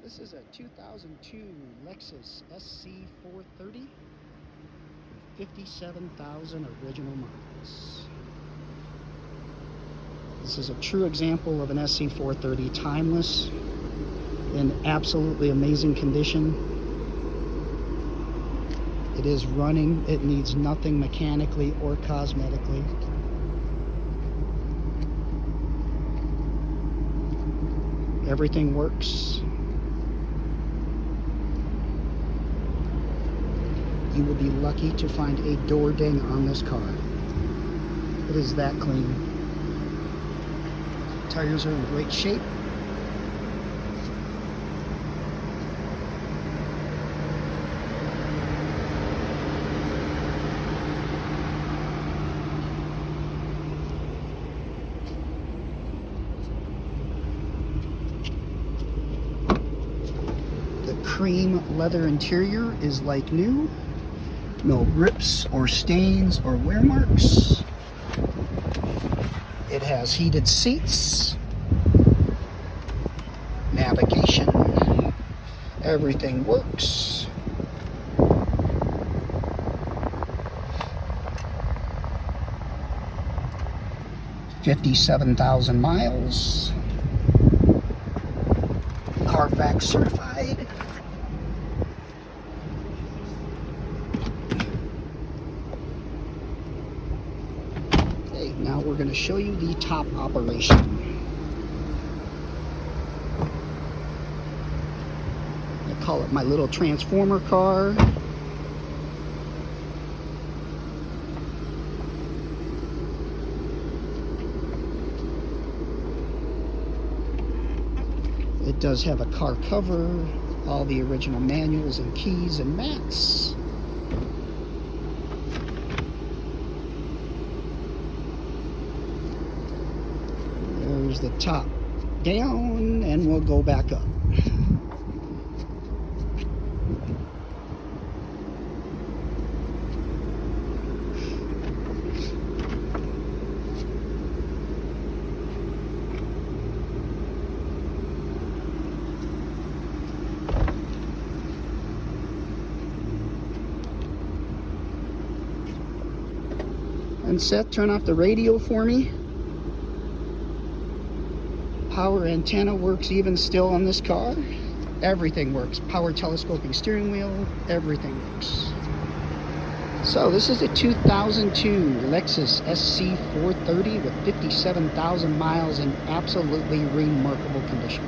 This is a 2002 Lexus SC430, 57,000 original miles. This is a true example of an SC430, timeless, in absolutely amazing condition. It is running. It needs nothing mechanically or cosmetically. Everything works. You will be lucky to find a door ding on this car. It is that clean. Tires are in great shape. The cream leather interior is like new. No rips or stains or wear marks. It has heated seats, navigation, everything works. $57,000 miles. Carfax certified. Now we're going to show you the top operation. I call it my little transformer car. It does have a car cover, all the original manuals and keys and mats. There's the top down, and we'll go back up. And Seth, turn off the radio for me. Power antenna works even still on this car. Everything works. Power telescoping steering wheel, everything works. So this is a 2002 Lexus SC430 with 57,000 miles in absolutely remarkable condition.